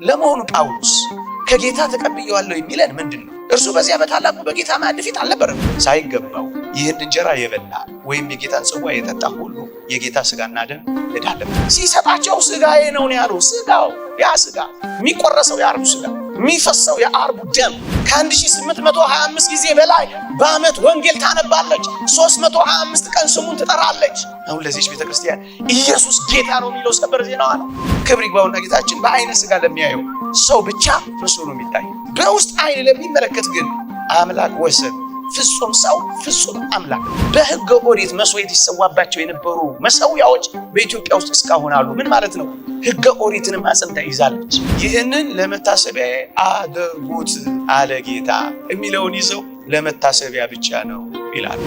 ለመሆኑ ጳውሎስ ከጌታ ተቀብየዋለሁ የሚለን ምንድነው? እርሱ በዚያ በታላቁ በጌታ ማዕድ ፊት አልነበረም። ሳይገባው ይህን እንጀራ የበላ ወይም የጌታን ጽዋ የጠጣ ሁሉ የጌታ ስጋና ደም ዕዳ አለበት። ሲሰጣቸው ስጋዬ ነው ያለው። ስጋው ያ ስጋ የሚቆረሰው የአርቡ ስጋ የሚፈሰው የአርቡ ደም ከ1825 ጊዜ በላይ በዓመት ወንጌል ታነባለች። 325 ቀን ስሙን ትጠራለች። አሁን ለዚህች ቤተክርስቲያን ኢየሱስ ጌታ ነው የሚለው ሰበር ዜናዋ ነው። ክብር ይግባውና ጌታችን በአይነ ስጋ ለሚያየው ሰው ብቻ መስሎ ነው የሚታየው። በውስጥ አይን ለሚመለከት ግን አምላክ ወሰን ፍጹም ሰው ፍጹም አምላክ። በሕገ ኦሪት መስዋዕት ይሰዋባቸው የነበሩ መሰዊያዎች በኢትዮጵያ ውስጥ እስካሁን አሉ። ምን ማለት ነው? ሕገ ኦሪትንም አጽንታ ይዛለች። ይህንን ለመታሰቢያ አድርጉት አለ ጌታ የሚለውን ይዘው ለመታሰቢያ ብቻ ነው ይላሉ።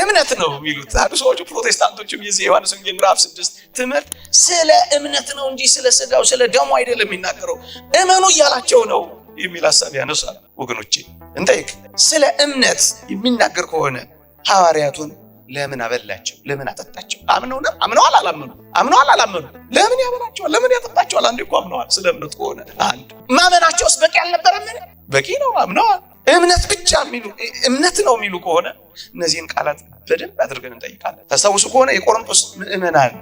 እምነት ነው የሚሉት አንዱ ሰዎቹ ፕሮቴስታንቶችም የዚህ ዮሐንስ ወንጌል ምዕራፍ 6 ትምህርት ስለ እምነት ነው እንጂ ስለ ስጋው ስለ ደሙ አይደለም የሚናገረው። እመኑ እያላቸው ነው የሚል ሐሳብ ያነሳል። ወገኖቼ እንጠይቅ። ስለ እምነት የሚናገር ከሆነ ሐዋርያቱን ለምን አበላቸው? ለምን አጠጣቸው? አምነዋል አላመኑ? አምነዋል አላመኑ? ለምን ያበላቸዋል? ለምን ያጠጣቸዋል? አንዴ እኮ አምነዋል። ስለ እምነት ከሆነ አንድ ማመናቸውስ በቂ አልነበረም? በቂ ነው። አምነዋል። እምነት ብቻ የሚሉ እምነት ነው የሚሉ ከሆነ እነዚህን ቃላት በደንብ አድርገን እንጠይቃለን። ታስታውሱ ከሆነ የቆሮንቶስ ምዕመናን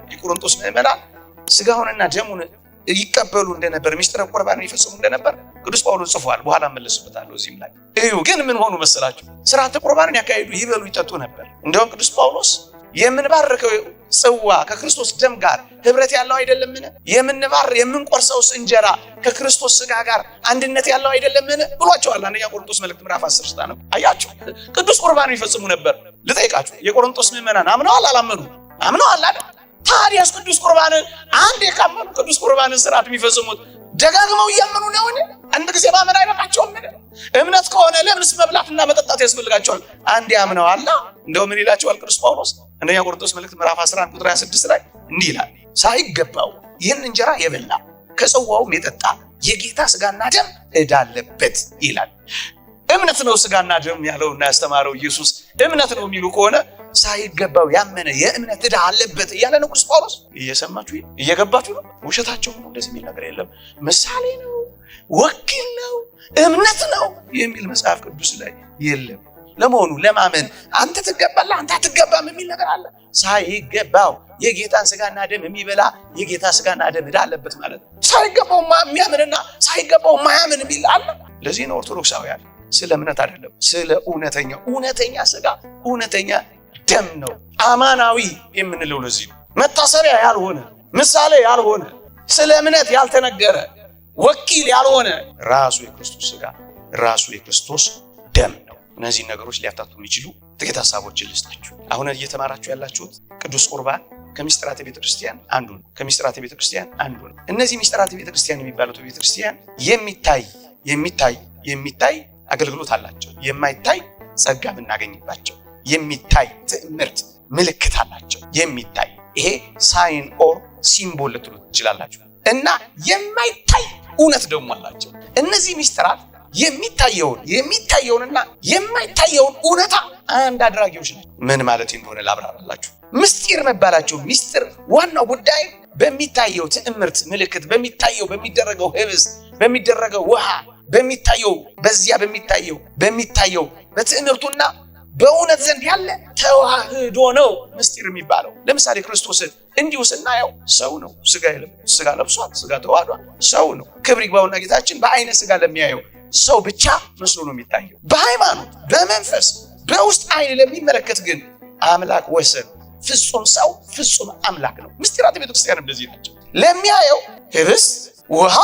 ስጋውንና ደሙን ይቀበሉ እንደነበር፣ ሚስጥረ ቁርባንን ይፈጽሙ እንደነበር ቅዱስ ጳውሎስ ጽፏል። በኋላ መለስበታለሁ እዚህም ላይ እዩ። ግን ምን ሆኑ መሰላችሁ? ስርዓተ ቁርባንን ያካሂዱ፣ ይበሉ፣ ይጠጡ ነበር። እንደውም ቅዱስ ጳውሎስ የምንባርከው ጽዋ ከክርስቶስ ደም ጋር ህብረት ያለው አይደለምን? የምንቆርሰውስ እንጀራ ከክርስቶስ ስጋ ጋር አንድነት ያለው አይደለምን ብሏቸዋል። አንደኛ ቆሮንቶስ መልእክት ምዕራፍ 10 ስታነቡ አያችሁ። ቅዱስ ቁርባንን ይፈጽሙ ነበር። ልጠይቃችሁ፣ የቆሮንቶስ ምዕመናን አምነዋል አላመኑ? አምነዋል አይደል? ታዲያስ ቅዱስ ቁርባንን አንድ የካመኑ ቅዱስ ቁርባንን ስርዓት የሚፈጽሙት ደጋግመው እያመኑ ነው? አንድ ጊዜ ማመን አይበቃቸውም? እምነት ከሆነ ለምንስ መብላትና መጠጣት ያስፈልጋቸዋል? አንድ ያምነዋል። እንደው ምን ይላቸዋል ቅዱስ ጳውሎስ አንደኛ ቆሮንቶስ መልእክት ምዕራፍ 11 ቁጥር 26 ላይ እንዲህ ይላል፣ ሳይገባው ይህን እንጀራ የበላ ከጽዋውም የጠጣ የጌታ ስጋና ደም ዕዳ አለበት ይላል። እምነት ነው ስጋና ደም ያለውና ያስተማረው ኢየሱስ እምነት ነው የሚሉ ከሆነ ሳይገባው ያመነ የእምነት ዕዳ አለበት እያለ ነው ቅዱስ ጳውሎስ። እየሰማችሁ እየገባችሁ ነው? ውሸታቸው ነው። እንደዚህ የሚል ነገር የለም። ምሳሌ ነው፣ ወኪል ነው፣ እምነት ነው የሚል መጽሐፍ ቅዱስ ላይ የለም። ለመሆኑ ለማመን አንተ ትገባለህ አንተ አትገባም የሚል ነገር አለ? ሳይገባው የጌታን ስጋና ደም የሚበላ የጌታ ስጋና ደም ዕዳ አለበት ማለት ነው። ሳይገባው የሚያምንና ሳይገባው የማያምን የሚል አለ? ለዚህ ነው ኦርቶዶክሳውያን ስለ እምነት አይደለም፣ ስለ እውነተኛ ስጋ እውነተኛ ደም ነው አማናዊ የምንለው። ለዚህ መታሰቢያ ያልሆነ ምሳሌ ያልሆነ ስለ እምነት ያልተነገረ ወኪል ያልሆነ ራሱ የክርስቶስ ስጋ ራሱ የክርስቶስ ደም ነው። እነዚህ ነገሮች ሊያፍታቱ የሚችሉ ጥቂት ሐሳቦችን ልስጣችሁ። አሁን እየተማራችሁ ያላችሁት ቅዱስ ቁርባን ከምስጢራተ ቤተክርስቲያን አንዱ ነው። ከምስጢራተ ቤተክርስቲያን አንዱ ነው። እነዚህ ምስጢራተ ቤተክርስቲያን የሚባሉት ቤተክርስቲያን የሚታይ አገልግሎት አላቸው፣ የማይታይ ጸጋ የምናገኝባቸው፣ የሚታይ ትምህርት ምልክት አላቸው። የሚታይ ይሄ ሳይን ኦር ሲምቦል ልትሉት ትችላላችሁ። እና የማይታይ እውነት ደግሞ አላቸው። እነዚህ ምስጢራት የሚታየውንና የማይታየውን እውነታ አንድ አድራጊዎች ናቸው። ምን ማለት እንደሆነ ላብራራላችሁ። ምስጢር መባላቸው ምስጢር ዋናው ጉዳይ በሚታየው ትምህርት ምልክት፣ በሚደረገው ህብስ፣ በሚደረገው ውሃ፣ በሚታየው በትምህርቱና በእውነት ዘንድ ያለ ተዋህዶ ነው ምስጢር የሚባለው። ለምሳሌ ክርስቶስን እንዲሁ ስናየው ሰው ነው፣ ስጋ ለብሷል፣ ስጋ ተዋህዷል፣ ሰው ነው። ክብር ይግባውና ጌታችን በአይነ ስጋ ለሚያየው ሰው ብቻ መስሎ ነው የሚታየው። በሃይማኖት በመንፈስ በውስጥ አይን ለሚመለከት ግን አምላክ ወሰን ፍጹም ሰው ፍጹም አምላክ ነው። ምስጢራተ ቤተክርስቲያን እንደዚህ ናቸው። ለሚያየው ህብስት ውሃ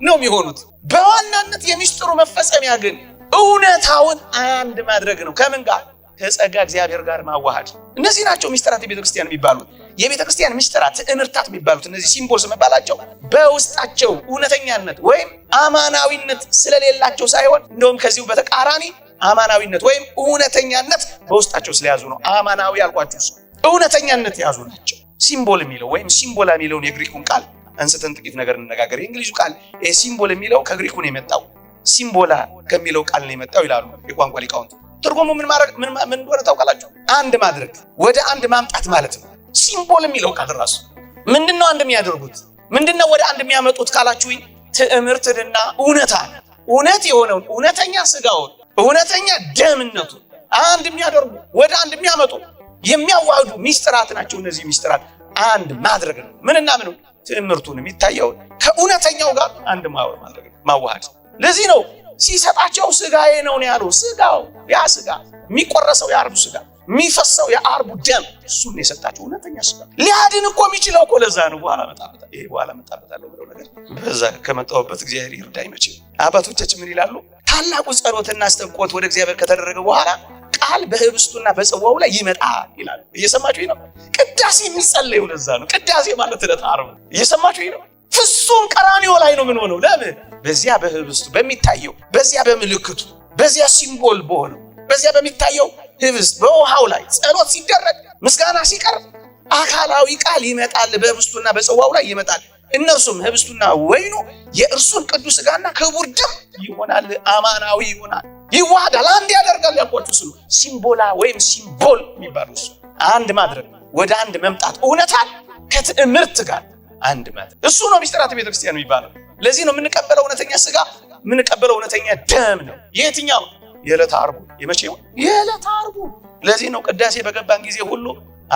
ነው የሚሆኑት። በዋናነት የሚስጥሩ መፈጸሚያ ግን እውነታውን አንድ ማድረግ ነው። ከምን ጋር? ከጸጋ እግዚአብሔር ጋር ማዋሃድ። እነዚህ ናቸው ምስጢራተ ቤተክርስቲያን የሚባሉት። የቤተክርስቲያን ምስጢራት ትምህርታት የሚባሉት እነዚህ ሲምቦልስ መባላቸው በውስጣቸው እውነተኛነት ወይም አማናዊነት ስለሌላቸው ሳይሆን እንደውም ከዚሁ በተቃራኒ አማናዊነት ወይም እውነተኛነት በውስጣቸው ስለያዙ ነው። አማናዊ ያልኳችሁ እውነተኛነት የያዙ ናቸው። ሲምቦል የሚለው ወይም ሲምቦላ የሚለውን የግሪኩን ቃል አንስተን ጥቂት ነገር እንነጋገር። የእንግሊዙ ቃል ሲምቦል የሚለው ከግሪኩ ነው የመጣው፣ ሲምቦላ ከሚለው ቃል ነው የመጣው ይላሉ የቋንቋ ሊቃውንት። ትርጉሙ ምን እንደሆነ ታውቃላችሁ? አንድ ማድረግ፣ ወደ አንድ ማምጣት ማለት ነው። ሲምቦል የሚለው ቃል ራሱ ምንድነው አንድ የሚያደርጉት? ምንድነው ወደ አንድ የሚያመጡት ካላችሁኝ፣ ትዕምርትንና እውነታን፣ እውነት የሆነውን እውነተኛ ስጋውን እውነተኛ ደምነቱን አንድ የሚያደርጉ ወደ አንድ የሚያመጡ የሚያዋህዱ ሚስጥራት ናቸው። እነዚህ ሚስጥራት አንድ ማድረግ ነው። ምንና ምን? ትዕምርቱን የሚታየው ከእውነተኛው ጋር አንድ ማድረግ ነው፣ ማዋሃድ። ለዚህ ነው ሲሰጣቸው ስጋዬ ነው ያለው። ስጋው ያ ስጋ የሚቆረሰው የአርቡ ስጋ የሚፈሰው የአርቡ ደም እሱን የሰጣቸው እውነተኛ ስጋ ሊያድን እኮ የሚችለው እኮ ለዛ ነው። በኋላ መጣበታለሁ ብለው ነገር በዛ ከመጣሁበት እግዚአብሔር ይርዳኝ። መቼ አባቶቻችን ምን ይላሉ? ታላቁ ጸሎትና አስተንቆት ወደ እግዚአብሔር ከተደረገ በኋላ ቃል በህብስቱና በጽዋው ላይ ይመጣል ይላሉ። እየሰማችሁ ነው? ቅዳሴ የሚጸለየው ለዛ ነው። ቅዳሴ ማለት ለታርሙ እየሰማችሁ ነው? ፍጹም ቀራንዮ ላይ ነው ምን ሆነው? ለምን? በዚያ በህብስቱ በሚታየው በዚያ በምልክቱ በዚያ ሲምቦል በሆነው በዚያ በሚታየው ህብስት በውሃው ላይ ጸሎት ሲደረግ ምስጋና ሲቀርብ አካላዊ ቃል ይመጣል፣ በህብስቱና በጽዋው ላይ ይመጣል። እነርሱም ህብስቱና ወይኑ የእርሱን ቅዱስ ሥጋና ክቡር ደም ይሆናል፣ አማናዊ ይሆናል፣ ይዋሃዳል፣ አንድ ያደርጋል። ያልኳችሁ ስሉ ሲምቦላ ወይም ሲምቦል የሚባለው እሱ አንድ ማድረግ ወደ አንድ መምጣት እውነታን ከትዕምርት ጋር አንድ ማድረግ እሱ ነው ሚስጥራተ ቤተክርስቲያን የሚባለው። ለዚህ ነው የምንቀበለው እውነተኛ ሥጋ የምንቀበለው እውነተኛ ደም ነው። የትኛው? የዕለተ ዓርቡ። የመቼው? የዕለተ ዓርቡ። ለዚህ ነው ቅዳሴ በገባን ጊዜ ሁሉ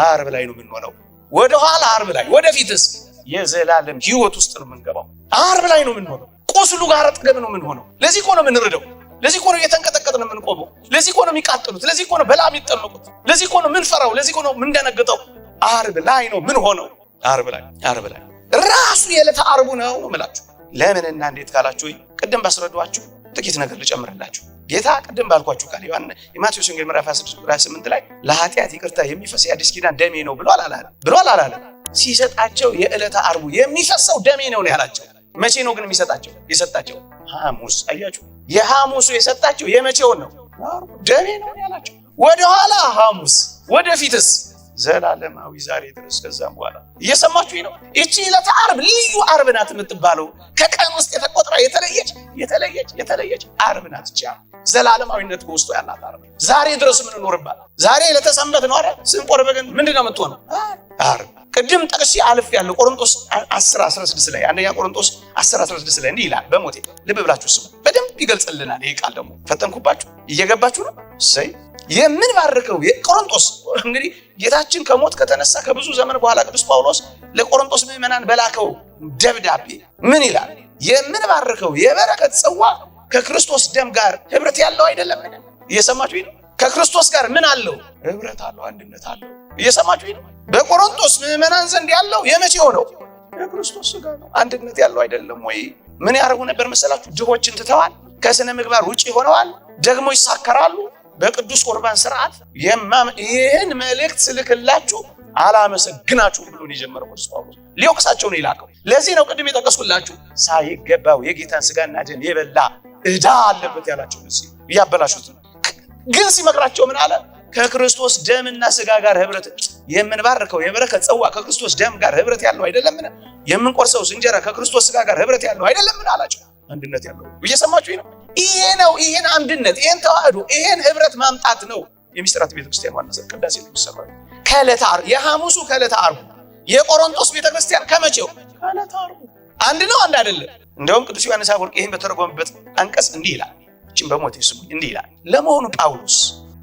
ዓርብ ላይ ነው የምንሆነው። ወደኋላ ዓርብ ላይ፣ ወደፊትስ የዘላለም ህይወት ውስጥ ነው የምንገባው። ዓርብ ላይ ነው የምንሆነው። ቁስሉ ጋር አጠገብ ነው የምንሆነው። ለዚህ እኮ ነው የምንረዳው። ለዚህ እኮ ነው እየተንቀጠቀጥን የምንቆመው። ለዚህ እኮ ነው የሚቃጠሉት። ለዚህ እኮ ነው በላም የሚጠመቁት። ለዚህ እኮ ነው የምንፈራው። ለዚህ እኮ ነው የምንደነግጠው። ዓርብ ላይ ነው ምን ሆነው? ዓርብ ላይ ራሱ የዕለተ ዓርቡ ነው የምላችሁ። ለምንና እንዴት ካላችሁ ቅድም ባስረዷችሁ ጥቂት ነገር ልጨምርላችሁ። ጌታ ቅድም ባልኳችሁ ቃል የማቴዎስ ወንጌል ምዕራፍ 18 ላይ ለኃጢአት ይቅርታ የሚፈስ የአዲስ ኪዳን ደሜ ነው ብሏል አላለም? ሲሰጣቸው የዕለተ ዓርቡ የሚፈሰው ደሜ ነው ያላቸው። መቼ ነው ግን የሚሰጣቸው? የሰጣቸው ሐሙስ። አያችሁ፣ የሐሙሱ የሰጣቸው የመቼውን ነው? ደሜ ነው ያላቸው። ወደኋላ ሐሙስ፣ ወደፊትስ ዘላለማዊ ዛሬ ድረስ። ከዛም በኋላ እየሰማችሁ ነው። እቺ ዕለተ ዓርብ ልዩ ዓርብ ናት የምትባለው። ከቀን ውስጥ የተቆጠረ የተለየች ዓርብ ናት። እቺ ዘላለማዊነት በውስጡ ያላት ዓርብ ዛሬ ድረስ ምን እንኖርባት። ዛሬ ዕለተ ሰንበት ነው አይደል? ስንቆርብ ግን ምንድነው የምትሆነው? ዓርብ። ቅድም ጠቅሼ አልፍ ያለው ቆሮንቶስ 10:16 ላይ አንደኛ ቆሮንቶስ 10:16 ላይ እንዲህ ይላል። በሞቴ ልብ ብላችሁ ስሙ፣ በደንብ ይገልጽልናል። ይሄ ቃል ደግሞ ፈተንኩባችሁ፣ እየገባችሁ ነው? እሰይ። የምንባርከው የቆሮንቶስ እንግዲህ ጌታችን ከሞት ከተነሳ ከብዙ ዘመን በኋላ ቅዱስ ጳውሎስ ለቆሮንቶስ ምዕመናን በላከው ደብዳቤ ምን ይላል? የምንባርከው የበረከት ጽዋ ከክርስቶስ ደም ጋር ህብረት ያለው አይደለም? እየሰማችሁ ነው? ከክርስቶስ ጋር ምን አለው? ህብረት አለው፣ አንድነት አለው። እየሰማችሁ ነው? በቆሮንቶስ ምዕመናን ዘንድ ያለው የመቼው ነው? የክርስቶስ ሥጋ ነው። አንድነት ያለው አይደለም ወይ? ምን ያደርጉ ነበር መሰላችሁ? ድሆችን ትተዋል፣ ከስነ ምግባር ውጪ ሆነዋል፣ ደግሞ ይሳከራሉ። በቅዱስ ቁርባን ስርዓት ይህን መልእክት ስልክላችሁ አላመሰግናችሁም ብሎ የጀመረው ቅዱስ ጳውሎስ ሊወቅሳቸው ነው የላከው። ለዚህ ነው ቅድም የጠቀስኩላችሁ ሳይገባው የጌታን ሥጋና ደም የበላ ዕዳ አለበት ያላቸው። እዚህ እያበላሹት ነው። ግን ሲመክራቸው ምን አለ? ከክርስቶስ ደምና ሥጋ ጋር ህብረት የምንባርከው የበረከት ጽዋ ከክርስቶስ ደም ጋር ህብረት ያለው አይደለምን? የምንቆርሰው እንጀራ ከክርስቶስ ሥጋ ጋር ህብረት ያለው አይደለምን አላቸው። አንድነት ያለው። እየሰማችሁ ነው? ይሄ ነው። ይሄን አንድነት፣ ይሄን ተዋህዶ፣ ይሄን ህብረት ማምጣት ነው የሚስጥራት ቤተክርስቲያን ዋና ቅዳሴ ነው የሚሰራው። ከዕለተ ዓርብ የሐሙሱ ከዕለተ ዓርቡ፣ የቆሮንቶስ ቤተክርስቲያን ከመቼው? ከዕለተ ዓርቡ። አንድ ነው? አንድ አይደለም? እንደውም ቅዱስ ዮሐንስ አፈወርቅ ይሄን በተረጎመበት አንቀጽ እንዲህ ይላል። እቺን በሞቴ ስሙኝ። እንዲህ ይላል። ለመሆኑ ጳውሎስ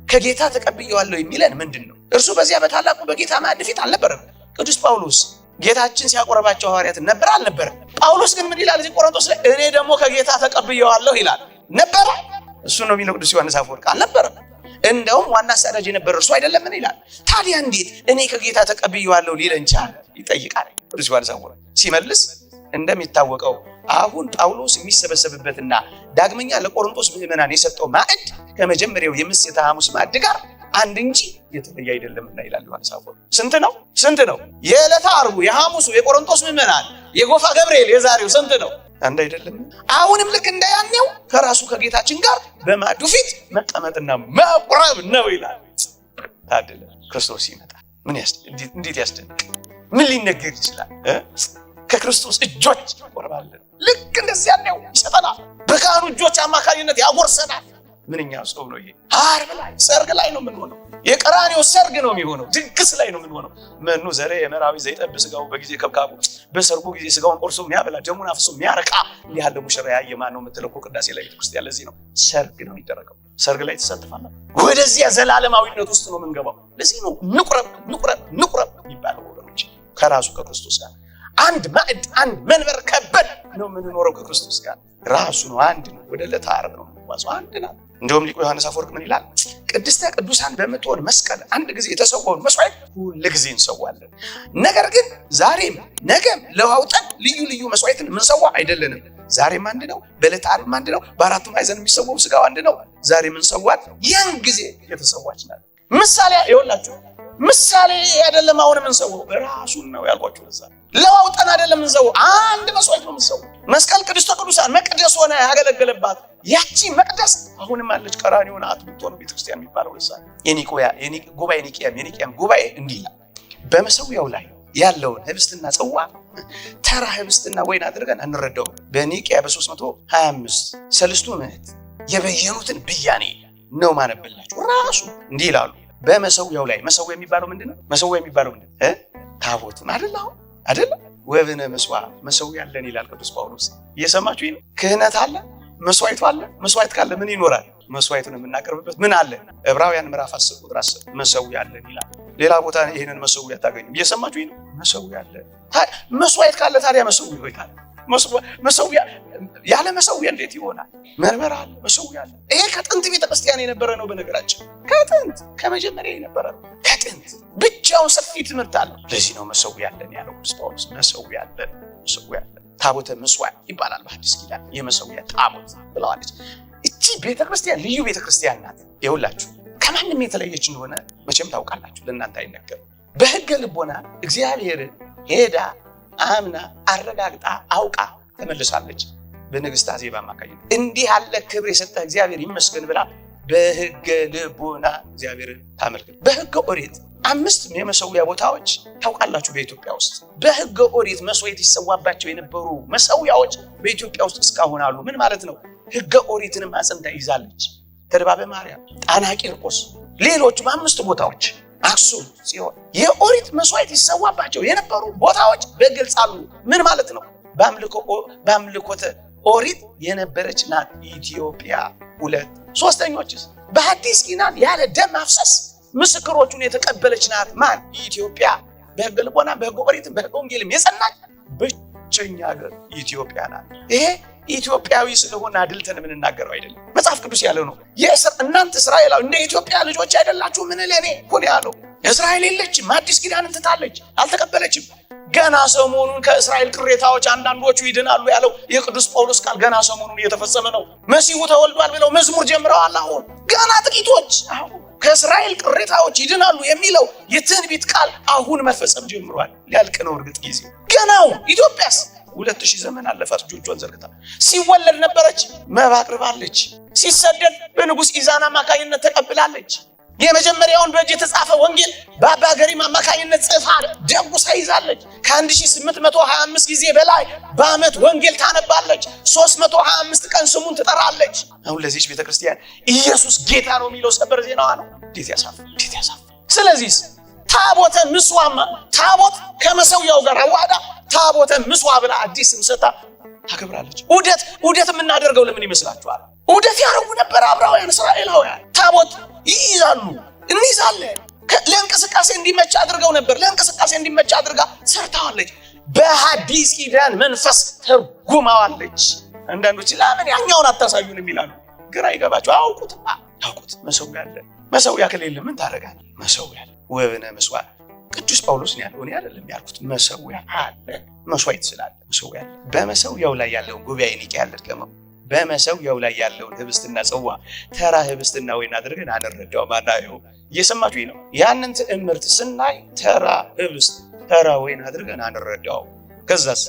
ከጌታ ተቀብየዋለሁ የሚለን ምንድን ነው? እርሱ በዚያ በታላቁ በጌታ ማዕድ ፊት አልነበረም። ቅዱስ ጳውሎስ ጌታችን ሲያቆርባቸው ሐዋርያት ነበር አልነበረም? ጳውሎስ ግን ምን ይላል እዚህ ቆሮንቶስ ላይ? እኔ ደግሞ ከጌታ ተቀብየዋለሁ ይላል። ነበረ? እሱ ነው የሚለው ቅዱስ ዮሐንስ አፈወርቅ። አልነበረም። እንደውም ዋና አሳዳጅ የነበረ እርሱ አይደለም? ምን ይላል ታዲያ? እንዴት እኔ ከጌታ ተቀብየዋለሁ ሊለን ቻለ? ይጠይቃል ቅዱስ ዮሐንስ አፈወርቅ። ሲመልስ እንደሚታወቀው አሁን ጳውሎስ የሚሰበሰብበትና ዳግመኛ ለቆሮንቶስ ምዕመናን የሰጠው ማዕድ ከመጀመሪያው የምስጢረ ሐሙስ ማዕድ ጋር አንድ እንጂ የተለየ አይደለምና ይላል ዮሐንስ አፈወርቅ። ስንት ነው? የዕለተ ዓርቡ የሐሙሱ የቆሮንቶስ ምዕመናን የጎፋ ገብርኤል የዛሬው ስንት ነው? አንድ አይደለም። አሁንም ልክ እንደያኔው ከራሱ ከጌታችን ጋር በማዕዱ ፊት መቀመጥና መቁረብ ነው ይላል። ታደለ ክርስቶስ ይመጣል። እንዴት ያስደንቅ! ምን ሊነገር ይችላል? ከክርስቶስ እጆች እንቆርባለን። ልክ እንደዚያ ነው ይሰጠናል። በካህኑ እጆች አማካኝነት ያጎርሰናል። ምንኛ ሰው ነው ይሄ! ዓርብ ላይ ሰርግ ላይ ነው የምንሆነው። የቀራንዮ ሰርግ ነው የሚሆነው። ድግስ ላይ ነው የምንሆነው። መኑ ዘረ የመራዊ ዘይጠብ ስጋው በጊዜ ከብካቡ በሰርጉ ጊዜ ስጋውን ቆርሶ የሚያበላ ደሙን አፍሶ የሚያረቃ እንዲህ ያለ ሙሽራ ያየ ማን ነው የምትለው እኮ ቅዳሴ ላይ ቤተክርስቲያን። ለዚህ ነው ሰርግ ነው የሚደረገው። ሰርግ ላይ ተሳትፋለህ። ወደዚያ ዘላለማዊነት ውስጥ ነው የምንገባው። ለዚህ ነው ንቁረብ የሚባለው ወገኖች። ከራሱ ከክርስቶስ ጋር አንድ ማዕድ አንድ መንበር ከበድ ነው የምንኖረው ከክርስቶስ ጋር። ራሱ ነው አንድ ነው። ወደ ዕለተ ዓርብ ነው የምንጓዘው። አንድ ናት። እንደውም ሊቁ ዮሐንስ አፈወርቅ ምን ይላል? ቅድስተ ቅዱሳን በምትሆን መስቀል አንድ ጊዜ የተሰዋውን መስዋዕት ሁል ጊዜ እንሰዋለን። ነገር ግን ዛሬም ነገም ለዋውጠን ልዩ መስዋዕትን የምንሰዋ አይደለንም። ዛሬም አንድ ነው። በዕለተ ዓርብ አንድ ነው። በአራቱ ማዕዘን የሚሰዋው ስጋው አንድ ነው። ዛሬ የምንሰዋት ያን ጊዜ የተሰዋች ናት። ምሳሌ ይኸውላችሁ፣ ምሳሌ አይደለም። አሁን የምንሰዋው ራሱን ነው ያልኳችሁ። ለዛ ለዋውጠን አይደለም የምንሰዋው፣ አንድ መስዋዕት ነው የምንሰዋው። መስቀል ቅድስተ ቅዱሳን መቅደስ ሆነ ያገለገለባት ያቺ መቅደስ አሁንም አለች። ቀራንዮ ናት ብትሆን ቤተክርስቲያን የሚባለው ለዛ ጉባኤ ኒቂያም ጉባኤ እንዲህ ይላል። በመሰዊያው ላይ ያለውን ህብስትና ጽዋ ተራ ህብስትና ወይን አድርገን አንረዳውም። በኒቂያ በ325 ሰለስቱ ምዕት የበየኑትን ብያኔ ነው ማነበላችሁ። ራሱ እንዲህ ይላሉ። በመሰዊያው ላይ መሰዊያ የሚባለው ምንድነው? መሰዊያ የሚባለው ምንድነው? ታቦቱን አይደል? ወብነ መስዋዕ መሰዊያ አለን ይላል ቅዱስ ጳውሎስ። እየሰማችሁ ነው። ክህነት አለ፣ መስዋዕቱ አለ። መስዋዕት ካለ ምን ይኖራል? መስዋዕቱን የምናቀርብበት ምን አለ? ዕብራውያን ምዕራፍ 10 ቁጥር 10 መሰዊያ አለን ይላል። ሌላ ቦታ ይሄንን መሰዊያ አታገኙም። እየሰማችሁ ነው። መሰዊያ አለ። መስዋዕት ካለ ታዲያ መሰዊያ ይሆናል። መሰዊያ ያለ መሰዊያ እንዴት ይሆናል? መንበር አለ፣ መሰዊያ አለ። ይሄ ከጥንት ቤተክርስቲያን የነበረ ነው። በነገራችን ከጥንት ከመጀመሪያ የነበረ ነው። ከጥንት ብቻውን ሰፊ ትምህርት አለ። ለዚህ ነው መሰዊያ አለን ያለው ቅዱስ ጳውሎስ። መሰዊያ አለን። ታቦተ መስዋዕ ይባላል በሐዲስ ኪዳን። የመሰዊያ ታቦት ብለዋለች። እቺ ቤተክርስቲያን ልዩ ቤተክርስቲያን ናት። ይኸውላችሁ ከማንም የተለየች እንደሆነ መቼም ታውቃላችሁ። ለእናንተ አይነገርም። በሕገ ልቦና እግዚአብሔርን ሄዳ አምና አረጋግጣ አውቃ ተመልሳለች። በንግሥት አዜብ አማካኝነት እንዲህ ያለ ክብር የሰጠ እግዚአብሔር ይመስገን ብላ በሕገ ልቦና እግዚአብሔርን ታመልክ። በሕገ ኦሪት 5 የመሰዊያ ቦታዎች ታውቃላችሁ በኢትዮጵያ ውስጥ። በሕገ ኦሪት መስዋዕት ይሰዋባቸው የነበሩ መሰዊያዎች በኢትዮጵያ ውስጥ እስካሁን አሉ። ምን ማለት ነው? ሕገ ኦሪትንም አጽንታ ይዛለች። ተድባበ ማርያም፣ ጣና ቂርቆስ፣ ሌሎችም 5 ቦታዎች አክሱም፣ ጽዮን የኦሪት መስዋዕት ይሰዋባቸው የነበሩ ቦታዎች በግልጽ አሉ። ምን ማለት ነው? በአምልኮተ ኦሪት የነበረች ናት ኢትዮጵያ። 2 ሶስተኞችስ በሐዲስ ኪዳን ያለ ደም ማፍሰስ ምስክሮቹን የተቀበለች ናት። ማን? ኢትዮጵያ። በሕገ ልቦና በሕገ ኦሪትም በሕገ ወንጌልም የጸናች ብቸኛ ሀገር ኢትዮጵያ ናት። ይሄ ኢትዮጵያዊ ስለሆነ አድልተን የምንናገረው አይደለም። መጽሐፍ ቅዱስ ያለው ነው። እናንተ እስራኤላዊ እንደ ኢትዮጵያ ልጆች አይደላችሁ ምን ለኔ እኮ ነው ያለው። እስራኤል የለችም፣ አዲስ ኪዳንን ትታለች፣ አልተቀበለችም። ገና ሰሞኑን ከእስራኤል ቅሬታዎች አንዳንዶቹ ይድናሉ ያለው የቅዱስ ጳውሎስ ቃል ገና ሰሞኑን እየተፈጸመ ነው። መሲሁ ተወልዷል ብለው መዝሙር ጀምረዋል። አሁን ገና ጥቂቶች ከእስራኤል ቅሬታዎች ይድናሉ የሚለው የትንቢት ቃል አሁን መፈጸም ጀምሯል። ሊያልቅ ነው እርግጥ ጊዜ ገናው። ኢትዮጵያስ 2000 ዘመን አለፋት እጆቿን ዘርግታ። ሲወለድ ነበረች፣ መባ አቅርባለች። ሲሰደድ በንጉሥ ኢዛና አማካኝነት ተቀብላለች። የመጀመሪያውን በእጅ የተጻፈ ወንጌል በአባ ገሪማ አማካኝነት ጽፋ ደጉሳ ይዛለች። ከ1825 ጊዜ በላይ በዓመት ወንጌል ታነባለች። 325 ቀን ስሙን ትጠራለች። አሁን ለዚህች ቤተክርስቲያን ኢየሱስ ጌታ ነው የሚለው ሰበር ዜናዋ ነው። እንዴት ያሳፍር! ስለዚህ ታቦተ ምስዋማ ታቦት ከመሰዊያው ጋር አዋዳ ታቦተ ምስዋ ብላ አዲስ ምሰታ ታከብራለች። ዑደት የምናደርገው ለምን ይመስላችኋል? ዑደት ያረጉ ነበር ዕብራውያን እስራኤላውያን። ታቦት ይይዛሉ፣ እንይዛለን። ለእንቅስቃሴ እንዲመች አድርገው ነበር። ለእንቅስቃሴ እንዲመች አድርጋ ሰርታዋለች። በሐዲስ ኪዳን መንፈስ ተርጉማዋለች። አንዳንዶች ለምን ያኛውን አታሳዩን የሚላሉ ግራ ይገባቸው። አውቁት መሰዊያ አለ። መሰዊያ ከሌለ ምን ታደርጋለህ? መሰዊያ አለ። ወብነ መስዋዕ ቅዱስ ጳውሎስ ነው ያለው፣ እኔ አይደለም ያልኩት። መሰዊያ አለ። መስዋዕት ስላለ መሰዊያ አለ። በመሰዊያው ላይ ያለውን ጉባኤ ኒቂያ ያደርገው በመሰዊያው ላይ ያለውን ህብስትና ጽዋ ተራ ህብስትና ወይን አድርገን አንረዳው ማናየው። እየሰማችሁኝ ነው? ያንን ትዕምርት ስናይ ተራ ህብስት ተራ ወይን አድርገን አንረዳው። ከዛስ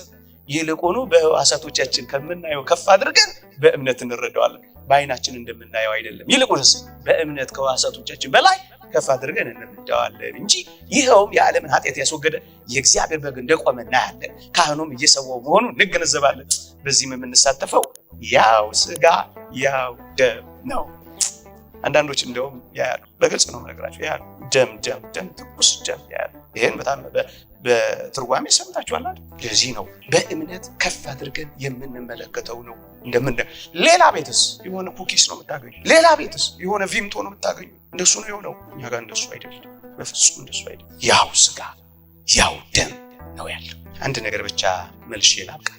ይልቁኑ በሕዋሳቶቻችን ከምናየው ከፍ አድርገን በእምነት እንረዳዋለን። በአይናችን እንደምናየው አይደለም። ይልቁንስ በእምነት ከሕዋሳቶቻችን በላይ ከፍ አድርገን እንረዳዋለን እንጂ ይኸውም የዓለምን ኃጢአት ያስወገደ የእግዚአብሔር በግ እንደቆመ እናያለን። ካህኑም እየሰዋው መሆኑን እንገነዘባለን። በዚህም የምንሳተፈው ያው ስጋ ያው ደም ነው። አንዳንዶች እንደውም ያያሉ። በግልጽ ነው የምነግራቸው፣ ያያሉ። ደም ትኩስ ደም ያያሉ። ይሄን በጣም በትርጓሜ ሰምታችኋል አይደል? ለዚህ ነው በእምነት ከፍ አድርገን የምንመለከተው ነው። ሌላ ቤትስ የሆነ ኩኪስ ነው የምታገኙ፣ ሌላ ቤትስ የሆነ ቪምቶ ነው የምታገኙ። እንደሱ ነው የሆነው። እኛ ጋር እንደሱ አይደለም፣ በፍጹም እንደሱ አይደለም። ያው ስጋ ያው ደም ነው ያለው። አንድ ነገር ብቻ መልሼ ላብቃ።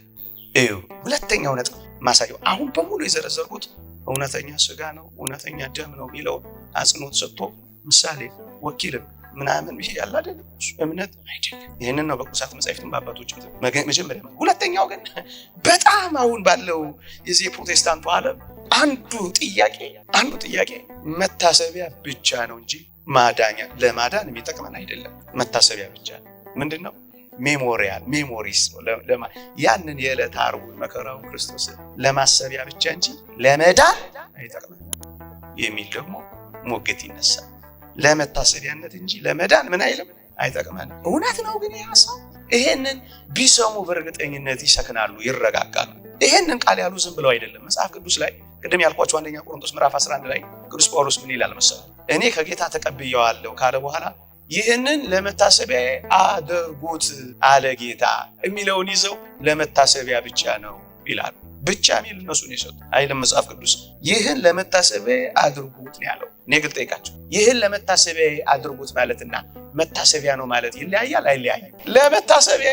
ሁለተኛው ነጥብ ማሳየው አሁን በሙሉ የዘረዘርኩት እውነተኛ ስጋ ነው እውነተኛ ደም ነው የሚለው አጽንኦት ሰጥቶ ምሳሌ ወኪልም ምናምን ይሄ ያለ አይደል? እምነት አይደለም። ይሄንን ነው በቅዱሳት መጻሕፍትም በአባቶች መጀመሪያ። ሁለተኛው ግን በጣም አሁን ባለው የዚህ ፕሮቴስታንቱ ዓለም አንዱ ጥያቄ መታሰቢያ ብቻ ነው እንጂ ማዳኛ ለማዳን የሚጠቅመን አይደለም። መታሰቢያ ብቻ ምንድነው? ሜሞሪስ ነው። ያንን የዕለት ዓርቡን መከራው ክርስቶስ ለማሰቢያ ብቻ እንጂ ለመዳን አይጠቅመን የሚል ደግሞ ሞገት ይነሳል። ለመታሰቢያነት እንጂ ለመዳን ምን አይልም፣ አይጠቅመን። እውነት ነው ግን ያሳው ይሄንን ቢሰሙ በእርግጠኝነት ይሰክናሉ፣ ይረጋጋሉ። ይሄንን ቃል ያሉ ዝም ብለው አይደለም። መጽሐፍ ቅዱስ ላይ ቅድም ያልኳቸው አንደኛ ቆሮንቶስ ምዕራፍ 11 ላይ ቅዱስ ጳውሎስ ምን ይላል መሰለህ? እኔ ከጌታ ተቀብየዋለሁ ካለ በኋላ ይህንን ለመታሰቢያ አድርጉት አለ ጌታ የሚለውን ይዘው ለመታሰቢያ ብቻ ነው ይላሉ። ብቻ ሚል እነሱን የሰጡ አይደለም መጽሐፍ ቅዱስ። ይህን ለመታሰቢያ አድርጉት ነው ያለው። እኔ ግን ጠይቃቸው፣ ይህን ለመታሰቢያ አድርጉት ማለትና መታሰቢያ ነው ማለት ይለያያል? አይለያይም? ለመታሰቢያ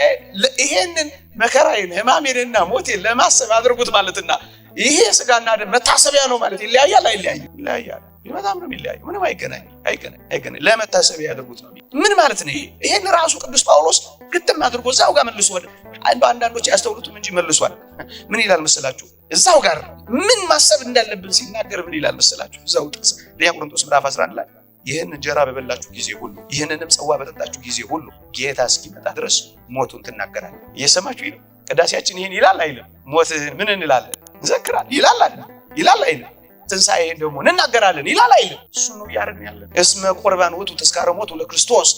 ይሄንን መከራዬን ሕማሜንና ሞቴን ለማሰብ አድርጉት ማለትና ይሄ ስጋና ደም መታሰቢያ ነው ማለት ይለያያል? አይለያይም? ይለያያል። በጣም ነው የሚለያየው። ምንም አይገናኝ። ለመታሰቢያ ያድርጉት ነው። ምን ማለት ነው? ይሄን ራሱ ቅዱስ ጳውሎስ ግጥም አድርጎ እዛው ጋር መልሷል። አንዳንዶች ያስተውሉትም እንጂ መልሷል። ምን ይላል መሰላችሁ? እዛው ጋር ምን ማሰብ እንዳለብን ሲናገር ምን ይላል መሰላችሁ? እዛው ጥቅስ ቆሮንቶስ ምዕራፍ 11 ላይ ይህን እንጀራ በበላችሁ ጊዜ ሁሉ ይህንንም ጽዋ በጠጣችሁ ጊዜ ሁሉ ጌታ እስኪመጣ ድረስ ሞቱን ትናገራለህ። እየሰማችሁ ይሄ ቅዳሴያችን ይሄን ይላል አይልም? ሞትህን ምን እንላለን? እንዘክራለን ይላል አይልም? ትንሣኤን ደግሞ እንናገራለን ይላል አይልም? እሱ ነው እያደረግን ያለን። እስመ ቁርባን ውእቱ ተስካረ ሞቱ ለክርስቶስ።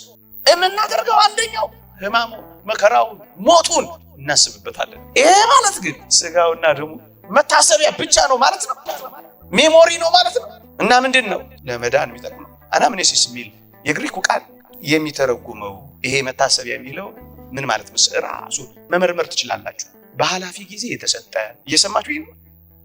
የምናደርገው አንደኛው ሕማሙ መከራው ሞቱን እናስብበታለን። ይሄ ማለት ግን ስጋውና ደሙ መታሰቢያ ብቻ ነው ማለት ነው። ሜሞሪ ነው ማለት ነው። እና ምንድን ነው ለመዳን የሚጠቅመው? አናምኔሲስ የሚል የግሪኩ ቃል የሚተረጉመው ይሄ መታሰቢያ የሚለው ምን ማለት ነው? ራሱ መመርመር ትችላላችሁ። በኃላፊ ጊዜ የተሰጠ እየሰማችሁ ነው።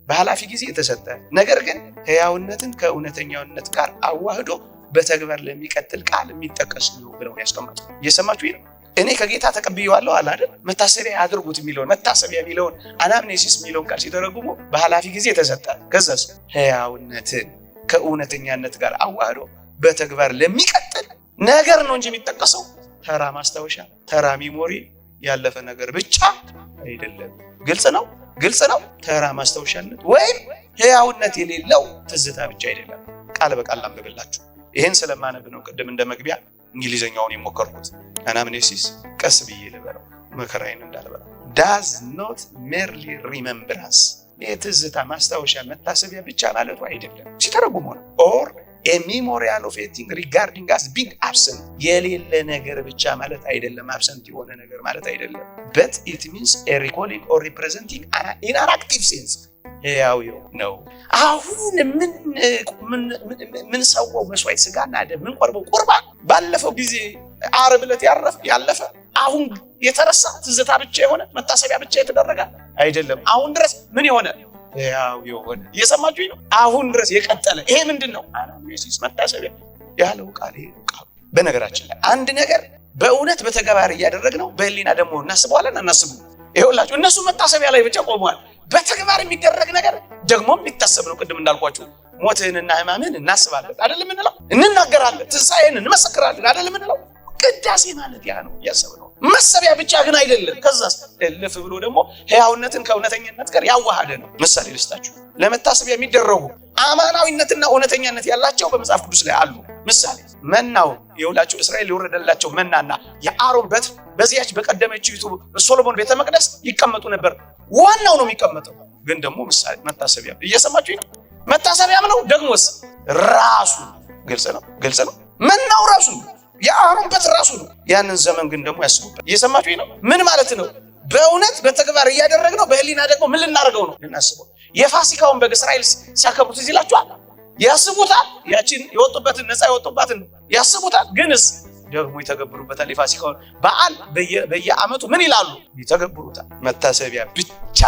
በኃላፊ ጊዜ የተሰጠ ነገር ግን ሕያውነትን ከእውነተኛውነት ጋር አዋህዶ በተግባር ለሚቀጥል ቃል የሚጠቀስ ነው ብለው ያስቀምጡ። እየሰማችሁ ነው። እኔ ከጌታ ተቀብየዋለሁ አለ አይደል? መታሰቢያ አድርጉት የሚለውን መታሰቢያ የሚለውን አናምኔሲስ የሚለውን ቃል ሲተረጉሙ በኃላፊ ጊዜ የተሰጠ ከዛስ ሕያውነትን ከእውነተኛነት ጋር አዋህዶ በተግባር ለሚቀጥል ነገር ነው እንጂ የሚጠቀሰው ተራ ማስታወሻ፣ ተራ ሚሞሪ፣ ያለፈ ነገር ብቻ አይደለም። ግልጽ ነው። ተራ ማስታወሻነት ወይም ሕያውነት የሌለው ትዝታ ብቻ አይደለም። ቃል በቃል ላንብብላችሁ። ይሄን ስለማነብ ነው ቅድም እንደ መግቢያ እንግሊዘኛውን የሞከርኩት። አናምኔሲስ ቀስ ብዬ ልበለው መከራዬን እንዳልበላ። ዳዝ ኖት ሜርሊ ሪመምብራንስ፣ የትዝታ ማስታወሻ መታሰቢያ ብቻ ማለቱ አይደለም። ሲተረጉሙ ነው ኦር a memorial of a thing regarding us being absent፣ የሌለ ነገር ብቻ ማለት አይደለም። absent የሆነ ነገር ማለት አይደለም። but it means a recalling or representing in an active sense፣ ያው ነው። አሁን ምን ሰው መስዋዕት ስጋና ደም ምን ቆርበው ቁርባን ባለፈው ጊዜ ዓርብ ዕለት ያለፈ አሁን የተረሳ ትዝታ ብቻ የሆነ መታሰቢያ ብቻ የተደረገ አይደለም። አሁን ድረስ ምን የሆነ ያው የሆነ እየሰማችሁ ነው። አሁን ድረስ የቀጠለ ይሄ ምንድነው? አናምኔሲስ መታሰቢያ ያለው ቃል ይሄ ቃል። በነገራችን ላይ አንድ ነገር በእውነት በተግባር እያደረግነው በህሊና ደግሞ እናስበዋለን አናስቡ። ይኸውላችሁ እነሱ መታሰቢያ ላይ ብቻ ቆመዋል። በተግባር የሚደረግ ነገር ደግሞ የሚታሰብ ነው። ቅድም እንዳልኳችሁ ሞትህንና ሕማምህን እናስባለን አይደለም እንለው፣ እንናገራለን፣ ትንሣኤን እንመሰክራለን አይደለም እንለው። ቅዳሴ ማለት ያ ነው እያሰብነው። መሰቢያ ብቻ ግን አይደለም። ከዛስ እልፍ ብሎ ደግሞ ሕያውነትን ከእውነተኛነት ጋር ያዋሃደ ነው። ምሳሌ ልስጣችሁ። ለመታሰቢያ የሚደረጉ አማናዊነትና እውነተኛነት ያላቸው በመጽሐፍ ቅዱስ ላይ አሉ። ምሳሌ መናው የሁላቸው እስራኤል የወረደላቸው መናና የአሮን በትር በዚያች በቀደመችው ሶሎሞን ቤተ መቅደስ ይቀመጡ ነበር። ዋናው ነው የሚቀመጠው። ግን ደግሞ ምሳሌ መታሰቢያ እየሰማችሁ ነው። መታሰቢያም ነው ደግሞስ ራሱ ግልጽ ነው። መናው ራሱ የአሮን በትር ራሱ ነው። ያንን ዘመን ግን ደግሞ ያስቡበት። እየሰማችሁ ነው። ምን ማለት ነው? በእውነት በተግባር እያደረግነው በህሊና ደግሞ ምን ልናደርገው ነው? ልናስበው። የፋሲካውን በግ እስራኤል ሲያከብሩት እዚህ ይላችኋል። ያስቡታል። ያችን የወጡበትን ነፃ የወጡበትን ያስቡታል። ግንስ ደግሞ ይተገብሩበታል። የፋሲካውን በዓል በየዓመቱ ምን ይላሉ? ይተገብሩታል። መታሰቢያ ብቻ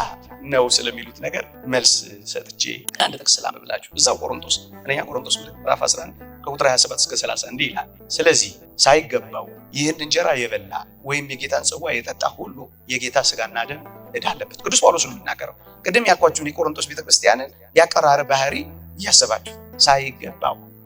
ነው ስለሚሉት ነገር መልስ ሰጥቼ አንድ ጥቅስ ላንብብላችሁ። እዛው ቆሮንቶስ አንደኛ ቆሮንቶስ ምዕራፍ 11 ከቁጥር 27 እስከ 30 እንዲህ ይላል። ስለዚህ ሳይገባው ይህን እንጀራ የበላ ወይም የጌታን ጽዋ የጠጣ ሁሉ የጌታ ሥጋና ደም ዕዳ አለበት። ቅዱስ ጳውሎስ ነው የሚናገረው። ቅድም ያልኳችሁን የቆሮንቶስ ቤተክርስቲያንን ያቀራረበ ባህሪ እያሰባችሁ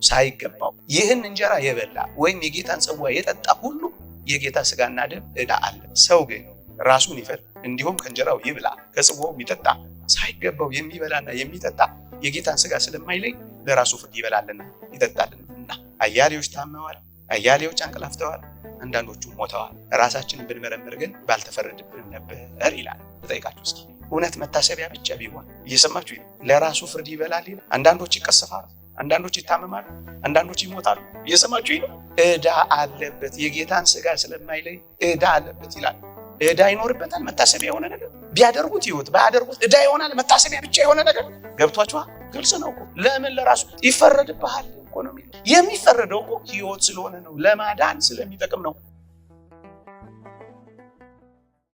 ሳይገባው ይህን እንጀራ የበላ ወይም የጌታን ጽዋ የጠጣ ሁሉ የጌታ ሥጋና ደም ዕዳ አለ። ሰው ግን ራሱን ይፈል፣ እንዲሁም ከእንጀራው ይብላ ከጽዋውም ይጠጣ። ሳይገባው የሚበላና የሚጠጣ የጌታን ሥጋ ስለማይለይ ለራሱ ፍርድ ይበላልና ይጠጣልና። አያሌዎች ታመዋል፣ አያሌዎች አንቀላፍተዋል፣ አንዳንዶቹ ሞተዋል። ራሳችንን ብንመረምር ግን ባልተፈረደብንም ነበር ይላል። ልጠይቃችሁ እስኪ እውነት መታሰቢያ ብቻ ቢሆን እየሰማችሁ ለራሱ ፍርድ ይበላል ይላል። አንዳንዶች ይቀሰፋሉ፣ አንዳንዶች ይታመማሉ፣ አንዳንዶች ይሞታሉ። እየሰማችሁ ነው። ዕዳ አለበት። የጌታን ሥጋ ስለማይለይ ዕዳ አለበት ይላል። ዕዳ ይኖርበታል። መታሰቢያ የሆነ ነገር ቢያደርጉት ይወት ባያደርጉት ዕዳ ይሆናል። መታሰቢያ ብቻ የሆነ ነገር ገብቷችኋል? ግልጽ ነው እኮ። ለምን ለራሱ ይፈረድብሃል እኮ ነው የሚለው። የሚፈረደው እኮ ሕይወት ስለሆነ ነው፣ ለማዳን ስለሚጠቅም ነው።